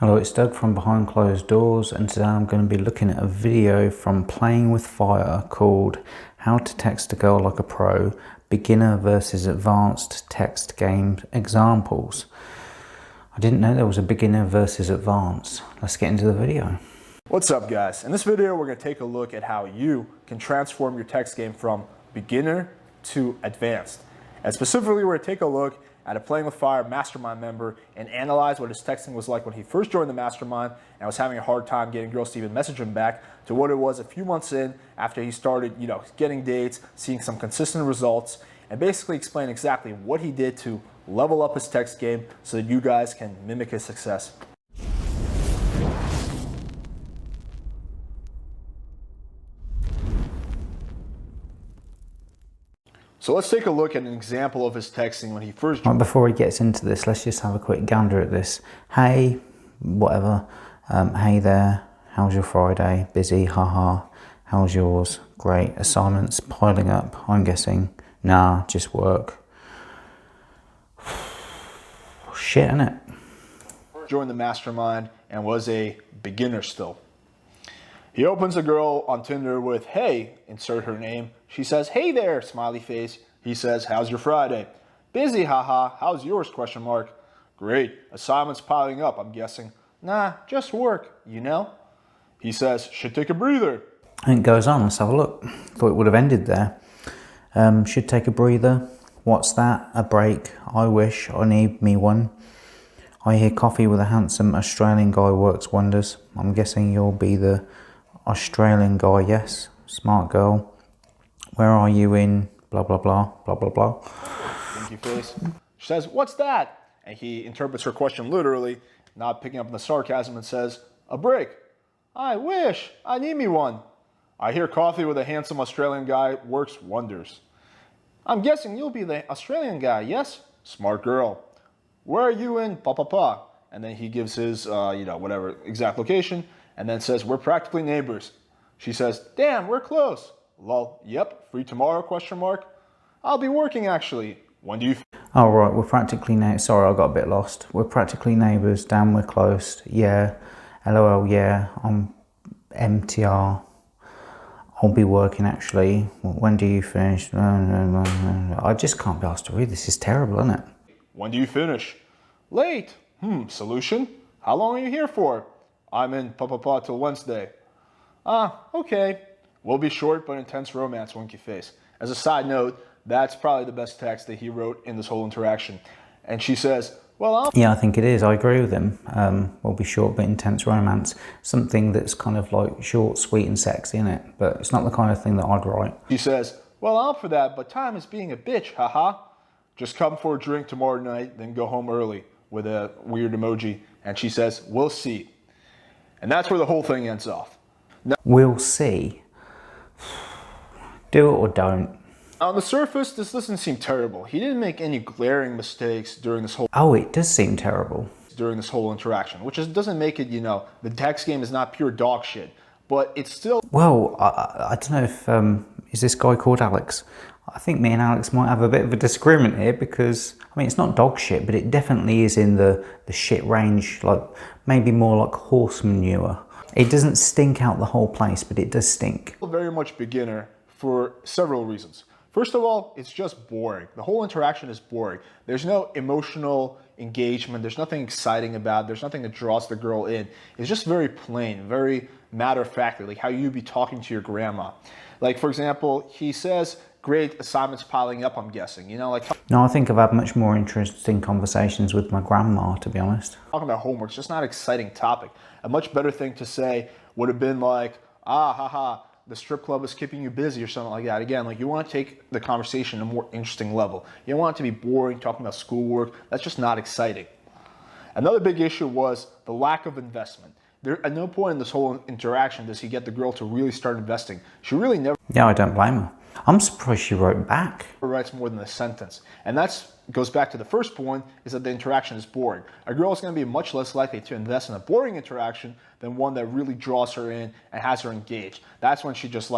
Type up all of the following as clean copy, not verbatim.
Hello, it's Doug from Behind Closed Doors, and today I'm going to be looking at a video from Playing with Fire called How to Text a Girl Like a Pro, Beginner versus Advanced Text Game Examples. I didn't know there was a beginner versus advanced. Let's get into the video. What's up, guys? In this video, we're going to take a look at how you can transform your text game from beginner to advanced. And specifically, we're going to take a look at a Playing with Fire mastermind member and analyze what his texting was like when he first joined the mastermind and was having a hard time getting girls to even message him back, to what it was a few months in after he started, getting dates, seeing some consistent results, and basically explain exactly what he did to level up his text game so that you guys can mimic his success. So let's take a look at an example of his texting when he first joined. Before he gets into this, let's just have a quick gander at this. Hey, whatever. Hey there. How's your Friday? Busy? Haha. How's yours? Great. Assignments piling up, I'm guessing. Nah, just work. Shit, innit? Joined the mastermind and was a beginner still. He opens a girl on Tinder with, hey, insert her name. She says, hey there, smiley face. He says, how's your Friday? Busy, haha. How's yours, question mark. Great. Assignments piling up, I'm guessing. Nah, just work, you know? He says, should take a breather. And it goes on. Let's have a look. Thought it would have ended there. Should take a breather. What's that? A break. I wish. I need me one. I hear coffee with a handsome Australian guy works wonders. I'm guessing you'll be the Australian guy, yes. Smart girl. Where are you in? Blah, blah, blah, blah, blah, blah. Winky face. She says, what's that? And he interprets her question literally, not picking up on the sarcasm, and says, a break. I wish. I need me one. I hear coffee with a handsome Australian guy works wonders. I'm guessing you'll be the Australian guy, yes? Smart girl. Where are you in? Pa, pa, pa. And then he gives his, whatever exact location, and then says, we're practically neighbors. She says, damn, we're close. Lol, yep, free tomorrow, question mark. I'll be working, actually. When do you... Oh, right, we're practically neighbours. Sorry, I got a bit lost. We're practically neighbours. Damn, we're close. Yeah. LOL, yeah. I'm MTR. I'll be working, actually. When do you finish? I just can't be asked to read. This is terrible, isn't it? When do you finish? Late. Solution? How long are you here for? I'm in pa till Wednesday. Okay. Will be short but intense romance, winky face. As a side note, that's probably the best text that he wrote in this whole interaction. And she says, well, yeah, I think it is. I agree with him. Will be short but intense romance. Something that's kind of like short, sweet and sexy, innit? But it's not the kind of thing that I'd write. She says, well, I'm for that, but time is being a bitch, haha. Just come for a drink tomorrow night, then go home early, with a weird emoji. And she says, we'll see. And that's where the whole thing ends off. Now, we'll see. Do it or don't. On the surface, this doesn't seem terrible. He didn't make any glaring mistakes during this whole... Oh, it does seem terrible. During this whole interaction, which doesn't make it, the text game is not pure dog shit. But it's still... Well, I don't know if... is this guy called Alex? I think me and Alex might have a bit of a disagreement here because, I mean, it's not dog shit, but it definitely is in the shit range, like maybe more like horse manure. It doesn't stink out the whole place, but it does stink. Very much beginner for several reasons. First of all, it's just boring. The whole interaction is boring. There's no emotional engagement. There's nothing exciting about it. There's nothing that draws the girl in. It's just very plain, very matter-of-factly, like how you'd be talking to your grandma. Like, for example, he says, great, assignments piling up, I'm guessing. No, I think I've had much more interesting conversations with my grandma, to be honest. Talking about homework, it's just not an exciting topic. A much better thing to say would have been like, haha, the strip club is keeping you busy or something like that. Again, like you want to take the conversation to a more interesting level. You don't want it to be boring, talking about schoolwork. That's just not exciting. Another big issue was the lack of investment. At no point in this whole interaction does he get the girl to really start investing. She really never... Yeah, I don't blame her. I'm surprised she wrote back. Writes more than a sentence. And that goes back to the first point, is that the interaction is boring. A girl is going to be much less likely to invest in a boring interaction than one that really draws her in and has her engaged. That's when she just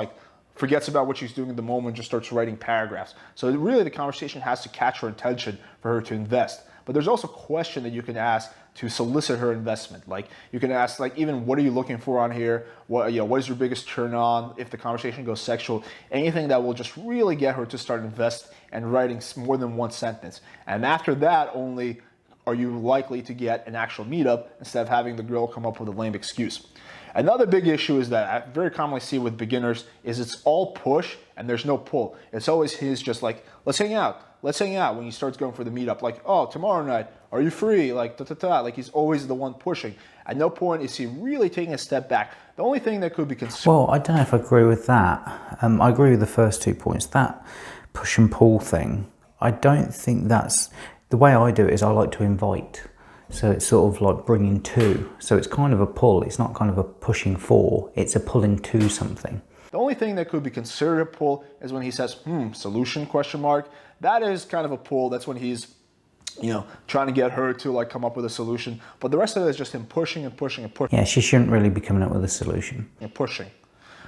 forgets about what she's doing at the moment, just starts writing paragraphs. So really the conversation has to catch her attention for her to invest. But there's also a question that you can ask to solicit her investment. Like you can ask, like, even what are you looking for on here? What what is your biggest turn on? If the conversation goes sexual, anything that will just really get her to start invest and writing more than one sentence. And after that, only are you likely to get an actual meetup instead of having the girl come up with a lame excuse. Another big issue is that I very commonly see with beginners is it's all push and there's no pull. It's always his just like, let's hang out. Let's hang out when he starts going for the meetup. Like, oh, tomorrow night, are you free? Like, Like he's always the one pushing. At no point is he really taking a step back. The only thing that could be considered. Well, I don't know if I agree with that. I agree with the first 2 points. That push and pull thing, I don't think that's... The way I do it is I like to invite. So it's sort of like bringing to. So it's kind of a pull. It's not kind of a pushing for. It's a pulling to something. The only thing that could be considered a pull is when he says, solution, question mark. That is kind of a pull. That's when he's, trying to get her to like come up with a solution. But the rest of it is just him pushing and pushing and pushing. Yeah, she shouldn't really be coming up with a solution. And pushing.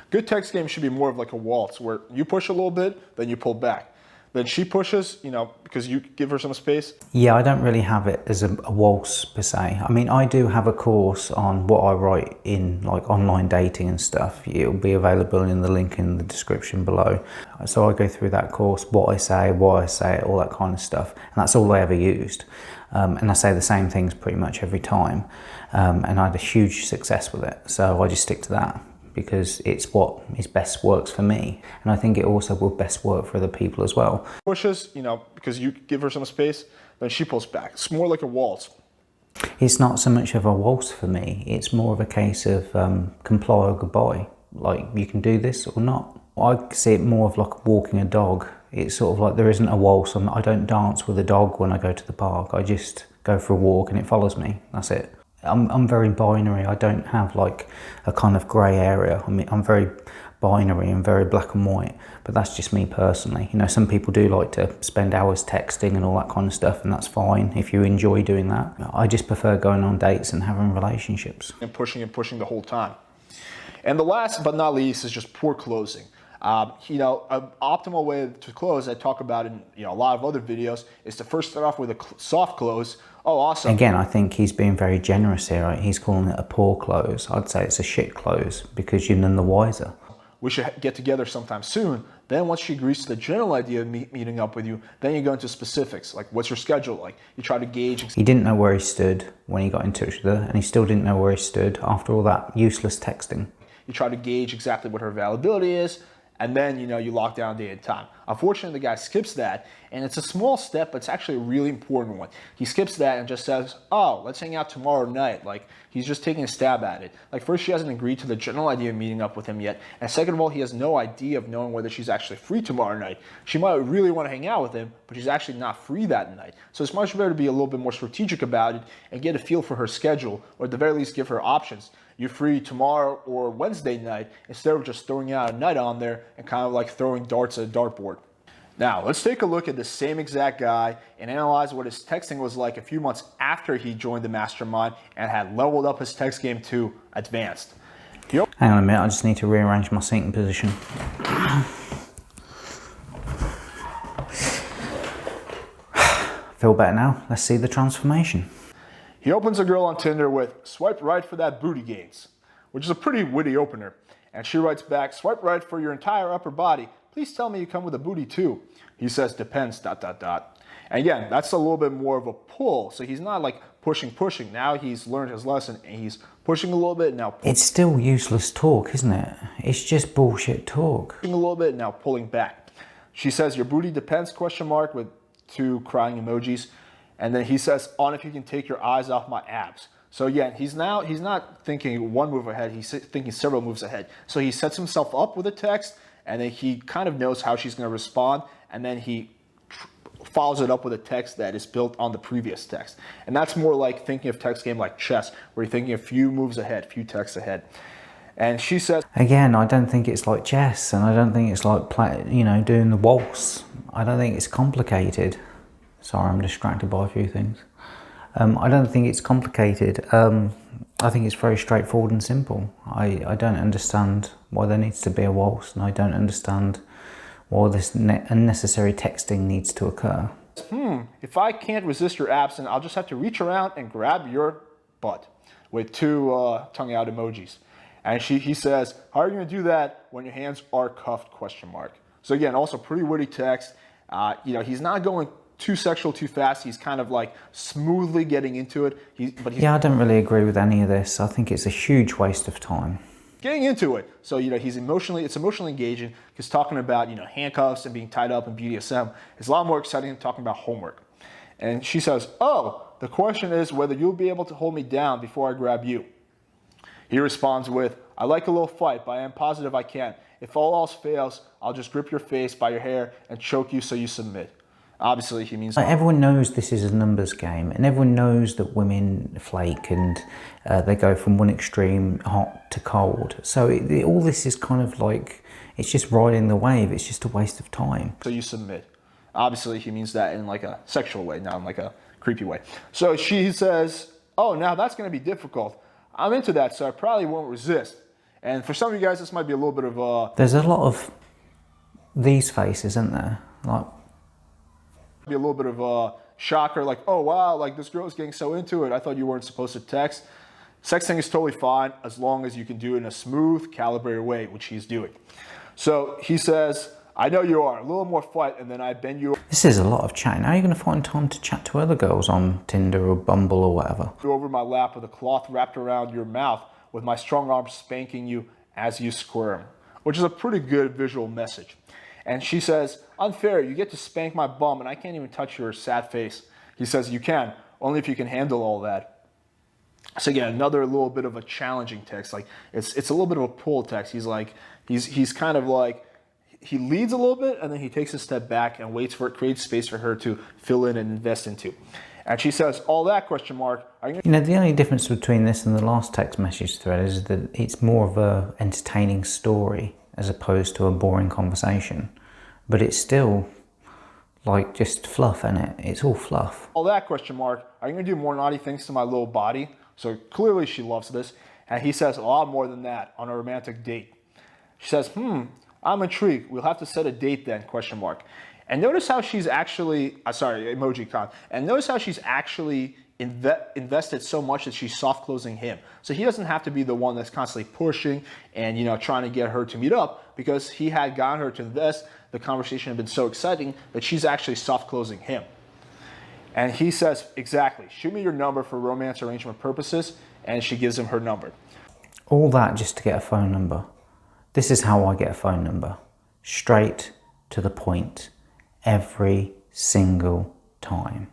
Good text game should be more of like a waltz where you push a little bit, then you pull back. Then she pushes, because you give her some space. Yeah, I don't really have it as a waltz per se. I mean, I do have a course on what I write in like online dating and stuff. It'll be available in the link in the description below. So I go through that course, what I say, why I say it, all that kind of stuff. And that's all I ever used. And I say the same things pretty much every time. And I had a huge success with it. So I just stick to that, because it's what is best works for me. And I think it also will best work for other people as well. Pushes, because you give her some space, then she pulls back. It's more like a waltz. It's not so much of a waltz for me. It's more of a case of comply or goodbye. Like, you can do this or not. I see it more of like walking a dog. It's sort of like there isn't a waltz. I don't dance with a dog when I go to the park. I just go for a walk and it follows me. That's it. I'm very binary. I don't have like a kind of grey area. I mean, I'm very binary and very black and white, but that's just me personally. Some people do like to spend hours texting and all that kind of stuff, and that's fine if you enjoy doing that. I just prefer going on dates and having relationships. And pushing the whole time. And the last but not least is just poor closing. An optimal way to close, I talk about in a lot of other videos, is to first start off with a soft close. Oh, awesome. Again, I think he's being very generous here, right? He's calling it a poor close. I'd say it's a shit close, because you're none the wiser. We should get together sometime soon. Then once she agrees to the general idea of meeting up with you, then you go into specifics, like what's your schedule like? You try to gauge. He didn't know where he stood when he got in touch with her, and he still didn't know where he stood after all that useless texting. You try to gauge exactly what her availability is, and then, you lock down day and time. Unfortunately, the guy skips that, and it's a small step, but it's actually a really important one. He skips that and just says, oh, let's hang out tomorrow night. Like, he's just taking a stab at it. Like, first, she hasn't agreed to the general idea of meeting up with him yet, and second of all, he has no idea of knowing whether she's actually free tomorrow night. She might really want to hang out with him, but she's actually not free that night. So it's much better to be a little bit more strategic about it and get a feel for her schedule, or at the very least, give her options. You're free tomorrow or Wednesday night, instead of just throwing out a night on there and kind of like throwing darts at a dartboard. Now, let's take a look at the same exact guy and analyze what his texting was like a few months after he joined the mastermind and had leveled up his text game to advanced. Hang on a minute, I just need to rearrange my seating position. Feel better now? Let's see the transformation. He opens a girl on Tinder with, swipe right for that booty gains, which is a pretty witty opener. And she writes back, swipe right for your entire upper body. Please tell me you come with a booty too. He says, depends, ... And again, that's a little bit more of a pull. So he's not like pushing. Now he's learned his lesson and he's pushing a little bit, now pulling. It's still useless talk, isn't it? It's just bullshit talk. Pushing a little bit, now pulling back. She says, your booty depends, question mark, with 2 crying emojis. And then he says, on if you can take your eyes off my abs. So again, he's not thinking one move ahead, he's thinking several moves ahead. So he sets himself up with a text, and then he kind of knows how she's going to respond, and then he follows it up with a text that is built on the previous text. And that's more like thinking of text game like chess, where you're thinking a few moves ahead, few texts ahead. And she says, again, I don't think it's like chess, and I don't think it's like doing the waltz. I don't think it's complicated. Sorry, I'm distracted by a few things. I don't think it's complicated. I think it's very straightforward and simple. I don't understand why there needs to be a waltz, and I don't understand why this unnecessary texting needs to occur. If I can't resist your absence, I'll just have to reach around and grab your butt with two tongue out emojis. And he says, how are you going to do that when your hands are cuffed, question mark. So again, also pretty witty text. He's not going too sexual too fast. He's kind of like smoothly getting into it. Yeah, I don't really agree with any of this. I think it's a huge waste of time. Getting into it. So, it's emotionally engaging, because talking about, handcuffs and being tied up in BDSM is a lot more exciting than talking about homework. And she says, oh, the question is whether you'll be able to hold me down before I grab you. He responds with, I like a little fight, but I am positive I can. If all else fails, I'll just grip your face by your hair and choke you so you submit. Obviously, he means... Everyone knows this is a numbers game, and everyone knows that women flake and they go from one extreme, hot to cold. So all this is kind of like, it's just riding the wave. It's just a waste of time. So you submit. Obviously, he means that in like a sexual way, not in like a creepy way. So she says, oh, now that's going to be difficult. I'm into that, so I probably won't resist. And for some of you guys, this might be a little bit of a... There's a lot of these faces, isn't there? Like... be a little bit of a shocker, like, oh wow, like this girl is getting so into it. I thought you weren't supposed to text. Sexting is totally fine as long as you can do it in a smooth, calibrated way, which he's doing. So he says, I know you are. A little more fight, and then I bend you This is a lot of chatting. How are you going to find time to chat to other girls on Tinder or Bumble or whatever? over my lap with a cloth wrapped around your mouth, with my strong arms spanking you as you squirm, which is a pretty good visual message. And she says, unfair, you get to spank my bum and I can't even touch your sad face. He says, you can, only if you can handle all that. So again, another little bit of a challenging text. Like it's a little bit of a pull text. He's kind of like, he leads a little bit and then he takes a step back and creates space for her to fill in and invest into. And she says, all that, question mark. The only difference between this and the last text message thread is that it's more of a entertaining story as opposed to a boring conversation. But it's still like just fluff, isn't it? It's all fluff. All that, question mark. Are you going to do more naughty things to my little body? So clearly she loves this. And he says a lot more than that on a romantic date. She says, I'm intrigued. We'll have to set a date then, question mark. And notice how she's actually, emoji con. And notice how she's actually invested so much that she's soft closing him. So he doesn't have to be the one that's constantly pushing and trying to get her to meet up, because he had gotten her to invest. The conversation had been so exciting that she's actually soft closing him. And he says, exactly, shoot me your number for romance arrangement purposes. And she gives him her number. All that just to get a phone number. This is how I get a phone number. Straight to the point. Every single time.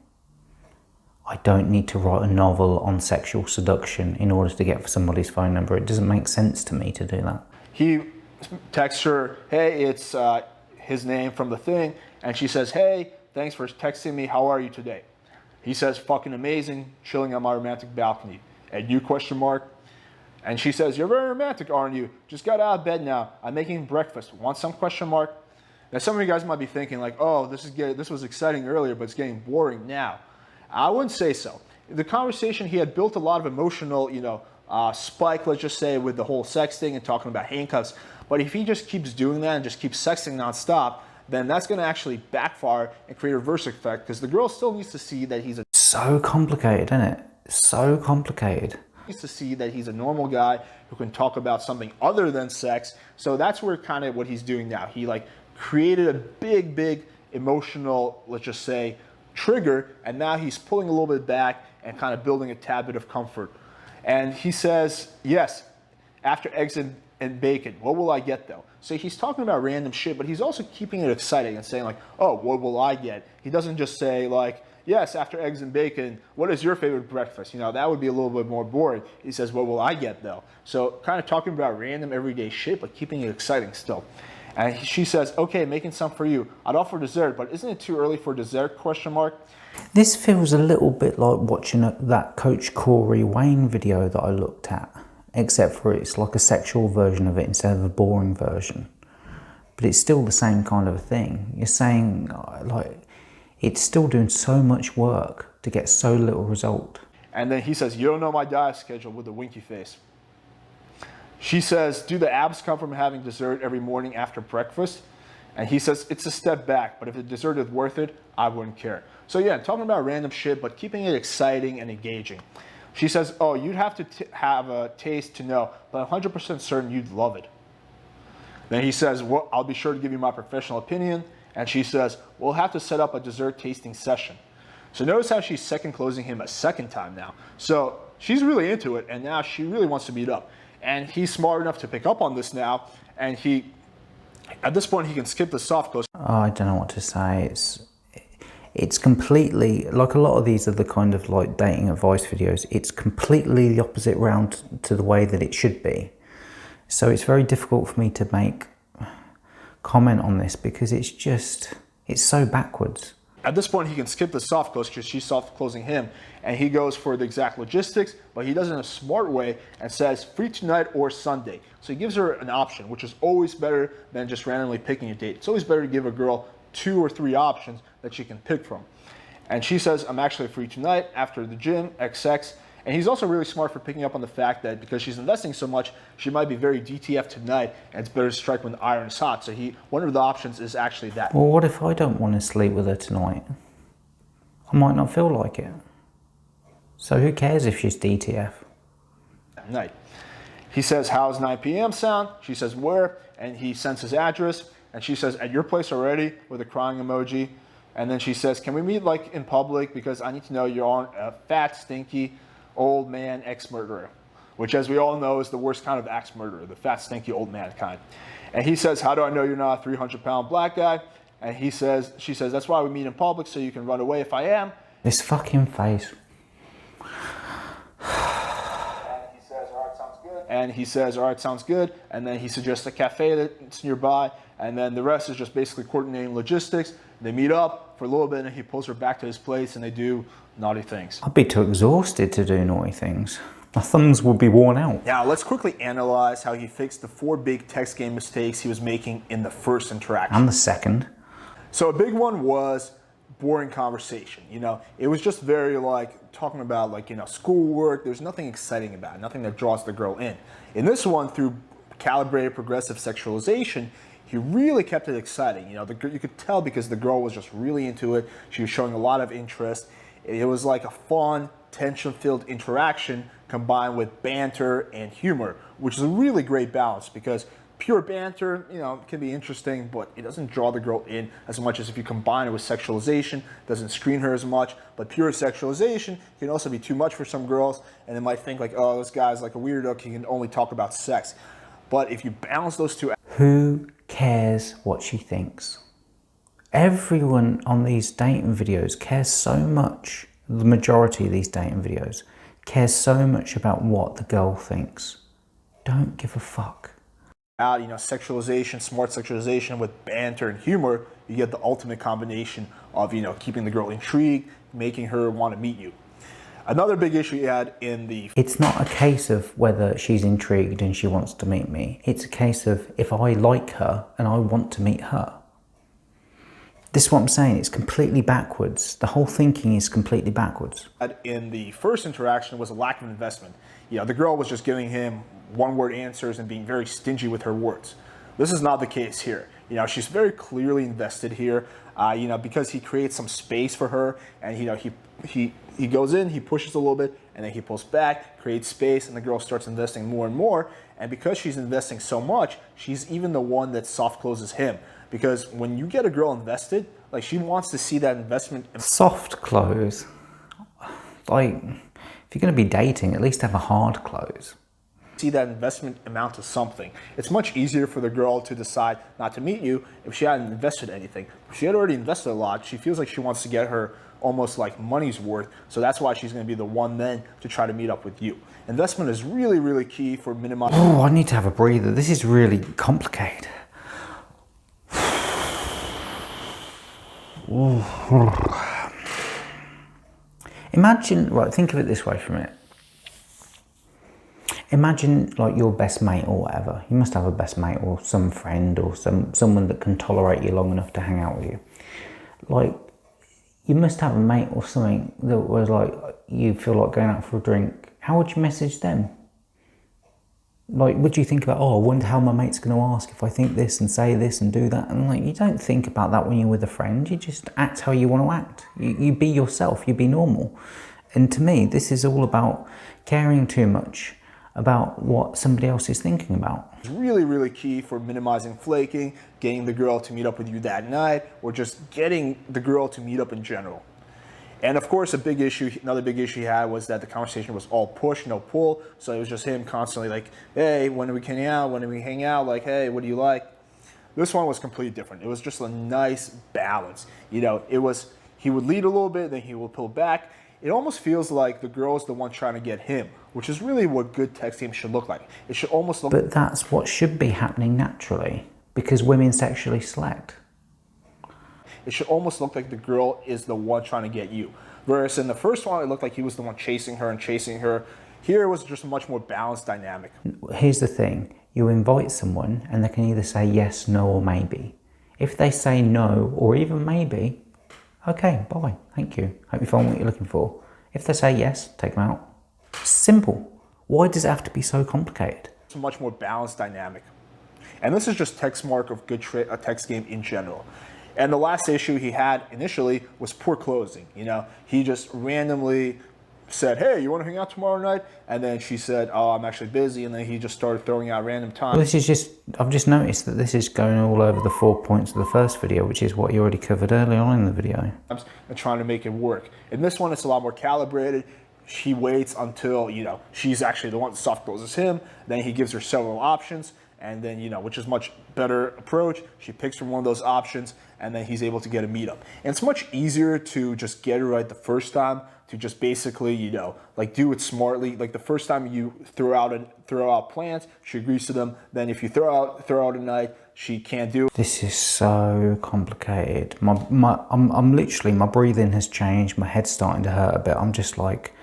I don't need to write a novel on sexual seduction in order to get somebody's phone number. It doesn't make sense to me to do that. He texts her, hey, it's his name from the thing. And she says, hey, thanks for texting me. How are you today? He says, fucking amazing, chilling on my romantic balcony. And you, question mark. And she says, you're very romantic, aren't you? Just got out of bed now. I'm making breakfast. Want some, question mark? Now, some of you guys might be thinking like, oh, this was exciting earlier, but it's getting boring now. I wouldn't say so. The conversation, he had built a lot of emotional, spike, let's just say, with the whole sex thing and talking about handcuffs. But if he just keeps doing that and just keeps sexting nonstop, then that's going to actually backfire and create a reverse effect, because the girl still needs to see that he's so complicated, isn't it? So complicated. Needs to see that he's a normal guy who can talk about something other than sex. So that's where kind of what he's doing now. He created a big emotional, let's just say, trigger, and now he's pulling a little bit back and kind of building a tad bit of comfort. And he says, yes, after eggs and bacon, what will I get though? So he's talking about random shit, but he's also keeping it exciting and saying like, oh, what will I get? He doesn't just say like, yes, after eggs and bacon, what is your favorite breakfast? That would be a little bit more boring. He says, what will I get though? So kind of talking about random everyday shit, but keeping it exciting still. And she says, okay, making some for you. I'd offer dessert, but isn't it too early for dessert, question mark? This feels a little bit like watching that Coach Corey Wayne video that I looked at, except for it's like a sexual version of it instead of a boring version. But it's still the same kind of a thing. You're saying, like, it's still doing so much work to get so little result. And then he says, you don't know my diet schedule, with a winky face. She says, do the abs come from having dessert every morning after breakfast? And he says, it's a step back, but if the dessert is worth it, I wouldn't care. So yeah, talking about random shit, but keeping it exciting and engaging. She says, oh, you'd have to have a taste to know, but I'm 100% certain you'd love it. Then he says, well, I'll be sure to give you my professional opinion. And she says, we'll have to set up a dessert tasting session. So notice how she's second closing him a second time now. So she's really into it, and now she really wants to meet up. And he's smart enough to pick up on this now, and at this point, he can skip the soft close. Oh, I don't know what to say. It's completely, like a lot of these are the kind of like dating advice videos, it's completely the opposite round to the way that it should be. So it's very difficult for me to make comment on this because it's so backwards. At this point, he can skip the soft close because she's soft closing him, and he goes for the exact logistics, but he does it in a smart way and says free tonight or Sunday. So he gives her an option, which is always better than just randomly picking a date. It's always better to give a girl 2 or 3 options that she can pick from. And she says, I'm actually free tonight after the gym, XX. And he's also really smart for picking up on the fact that because she's investing so much, she might be very DTF tonight, and it's better to strike when the iron is hot. So one of the options is actually that. Well, what if I don't want to sleep with her tonight? I might not feel like it. So who cares if she's DTF? At night. He says, how's 9 p.m. sound? She says, where? And he sends his address. And she says, at your place already, with a crying emoji. And then she says, can we meet like in public? Because I need to know you aren't a fat, stinky, old man ex-murderer. Which, as we all know, is the worst kind of ex-murderer, the fat, stinky, old man kind. And he says, how do I know you're not a 300-pound black guy? And she says, that's why we meet in public, so you can run away if I am. This fucking face. And he says, all right, sounds good. And then he suggests a cafe that's nearby. And then the rest is just basically coordinating logistics. They meet up for a little bit, and he pulls her back to his place, and they do naughty things. I'd be too exhausted to do naughty things. My thumbs would be worn out. Now, let's quickly analyze how he fixed the 4 big text game mistakes he was making in the first interaction. And the second. So a big one was boring conversation. It was just very like talking about schoolwork. There's nothing exciting about it, nothing that draws the girl in. In this one, through calibrated progressive sexualization, he really kept it exciting. You could tell because the girl was just really into it. She was showing a lot of interest. It was like a fun, tension-filled interaction combined with banter and humor, which is a really great balance because pure banter, can be interesting, but it doesn't draw the girl in as much as if you combine it with sexualization. Doesn't screen her as much, but pure sexualization can also be too much for some girls, and they might think like, oh, this guy's like a weirdo, he can only talk about sex. But if you balance those two... Who cares what she thinks? Everyone on these dating videos cares so much, the majority of these dating videos, cares so much about what the girl thinks. Don't give a fuck. Sexualization, smart sexualization with banter and humor, you get the ultimate combination of, keeping the girl intrigued, making her want to meet you. Another big issue he had in the... It's not a case of whether she's intrigued and she wants to meet me. It's a case of if I like her and I want to meet her. This is what I'm saying, it's completely backwards. The whole thinking is completely backwards. In the first interaction was a lack of investment. The girl was just giving him one-word answers and being very stingy with her words. This is not the case here. She's very clearly invested here, because he creates some space for her, and he goes in, he pushes a little bit, and then he pulls back, creates space, and the girl starts investing more and more. And because she's investing so much, she's even the one that soft closes him. Because when you get a girl invested, like, she wants to see that investment. Soft close? Like, if you're going to be dating, at least have a hard close. See that investment amount to something. It's much easier for the girl to decide not to meet you if she hadn't invested anything. If she had already invested a lot, she feels like she wants to get her almost like money's worth. So that's why she's going to be the one then to try to meet up with you. Investment is really, really key for minimizing. Oh, I need to have a breather. This is really complicated. Imagine, right, think of it this way for a minute. Imagine like your best mate or whatever. You must have a best mate or some friend or someone that can tolerate you long enough to hang out with you. Like, you must have a mate or something that was like, you feel like going out for a drink. How would you message them? Like, would you think about, oh, I wonder how my mate's going to ask if I think this and say this and do that? And like, you don't think about that when you're with a friend. You just act how you want to act. You be yourself. You be normal. And to me, this is all about caring too much about what somebody else is thinking about. It's really, really key for minimizing flaking, getting the girl to meet up with you that night, or just getting the girl to meet up in general. And of course, another big issue he had was that the conversation was all push, no pull. So it was just him constantly like, hey, when do we hang out? When do we hang out? Like, hey, what do you like? This one was completely different. It was just a nice balance. You know, he would lead a little bit, then he would pull back. It almost feels like the girl's the one trying to get him, which is really what good text games should look like. It should almost look. But that's what should be happening naturally, because women sexually select. It should almost look like the girl is the one trying to get you. Whereas in the first one, it looked like he was the one chasing her and chasing her. Here it was just a much more balanced dynamic. Here's the thing. You invite someone and they can either say yes, no, or maybe. If they say no, or even maybe, okay, bye, thank you. Hope you find what you're looking for. If they say yes, take them out. Simple. Why does it have to be so complicated? It's a much more balanced dynamic. And this is just text mark of good a text game in general. And the last issue he had initially was poor closing. You know, he just randomly said, hey, you want to hang out tomorrow night? And then she said, oh, I'm actually busy. And then he just started throwing out random times. Well, I've just noticed that this is going all over the 4 points of the first video, which is what you already covered early on in the video. And trying to make it work. In this one, it's a lot more calibrated. She waits until, you know, she's actually the one that soft closes him. Then he gives her several options. And then, you know, which is much better approach. She picks from one of those options, and then he's able to get a meetup. And it's much easier to just get it right the first time, to just basically, you know, like do it smartly. Like the first time you throw out plans, she agrees to them. Then if you throw out a night, she can't do it. This is so complicated. I'm literally, my breathing has changed. My head's starting to hurt a bit. I'm just like,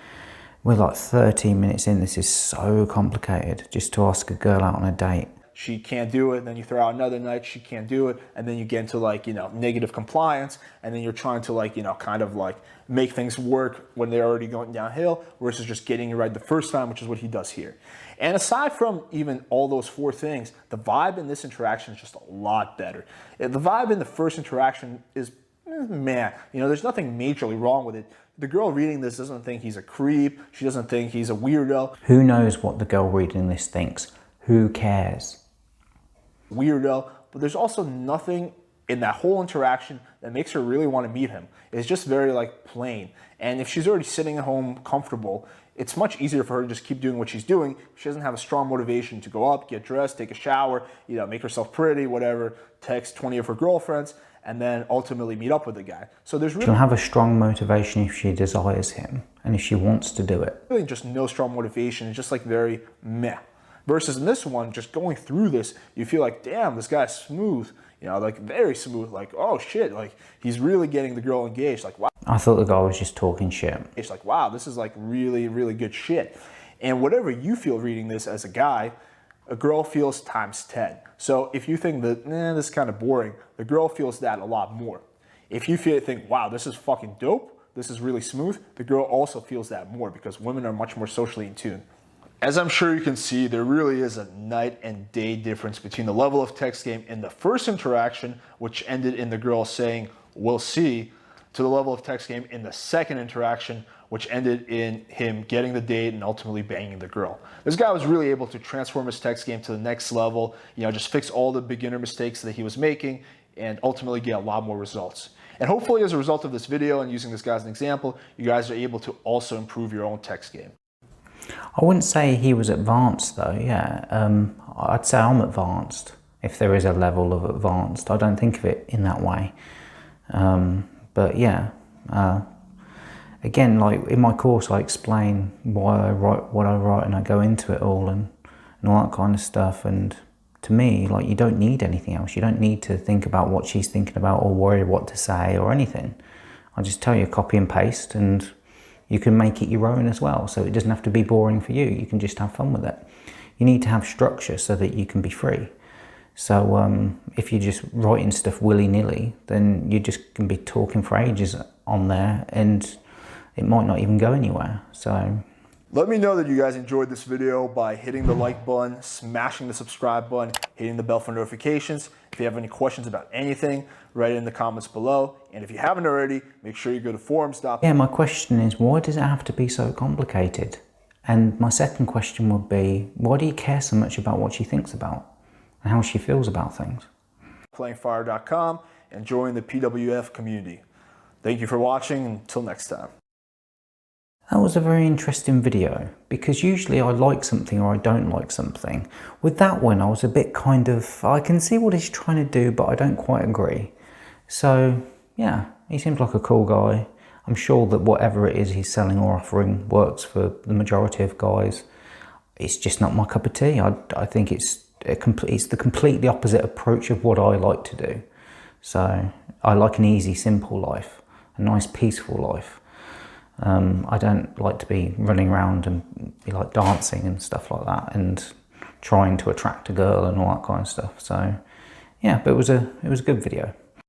we're like 13 minutes in. This is so complicated just to ask a girl out on a date. She can't do it, and then you throw out another night, she can't do it, and then you get into like, you know, negative compliance, and then you're trying to like, you know, kind of like make things work when they're already going downhill versus just getting it right the first time, which is what he does here. And aside from even all those 4 things, the vibe in this interaction is just a lot better. The vibe in the first interaction is, man, you know, there's nothing majorly wrong with it. The girl reading this doesn't think he's a creep. She doesn't think he's a weirdo. Who knows what the girl reading this thinks? Who cares? Weirdo, but there's also nothing in that whole interaction that makes her really want to meet him. It's just very like plain. And if she's already sitting at home comfortable, it's much easier for her to just keep doing what she's doing. She doesn't have a strong motivation to go up, get dressed, take a shower, you know, make herself pretty, whatever, text 20 of her girlfriends, and then ultimately meet up with the guy. So there's really, she'll have a strong motivation if she desires him and if she wants to do it. Really just no strong motivation. It's just like very meh. Versus in this one, just going through this, you feel like, damn, this guy's smooth. You know, like very smooth. Like, oh shit, like he's really getting the girl engaged. Like, wow. I thought the guy was just talking shit. It's like, wow, this is like really, really good shit. And whatever you feel reading this as a guy, a girl feels times 10. So if you think that, this is kind of boring, the girl feels that a lot more. If you think, wow, this is fucking dope, this is really smooth, the girl also feels that more because women are much more socially in tune. As I'm sure you can see, there really is a night and day difference between the level of text game in the first interaction, which ended in the girl saying, we'll see, to the level of text game in the second interaction, which ended in him getting the date and ultimately banging the girl. This guy was really able to transform his text game to the next level, you know, just fix all the beginner mistakes that he was making and ultimately get a lot more results. And hopefully as a result of this video and using this guy as an example, you guys are able to also improve your own text game. I wouldn't say he was advanced though, yeah. I'd say I'm advanced, if there is a level of advanced. I don't think of it in that way. But yeah, again, like in my course I explain why I write what I write and I go into it all and all that kind of stuff. And to me, like, you don't need anything else. You don't need to think about what she's thinking about or worry what to say or anything. I just tell you, copy and paste, and you can make it your own as well, so it doesn't have to be boring for you. You can just have fun with it. You need to have structure so that you can be free. So if you're just writing stuff willy-nilly, then you just can be talking for ages on there and it might not even go anywhere. So Let me know that you guys enjoyed this video by hitting the like button, smashing the subscribe button, hitting the bell for notifications. If you have any questions about anything, write it in the comments below. And if you haven't already, make sure you go to forums. Yeah, my question is, why does it have to be so complicated? And my second question would be, why do you care so much about what she thinks about and how she feels about things? Playingfire.com and join the PWF community. Thank you for watching. Until next time. That was a very interesting video, because usually I like something or I don't like something. With that one, I was a bit I can see what he's trying to do, but I don't quite agree. So yeah, he seems like a cool guy. I'm sure that whatever it is he's selling or offering works for the majority of guys. It's just not my cup of tea. I think it's the completely opposite approach of what I like to do. So I like an easy, simple life, a nice, peaceful life. I don't like to be running around and be like dancing and stuff like that and trying to attract a girl and all that kind of stuff. So yeah, but it was a good video.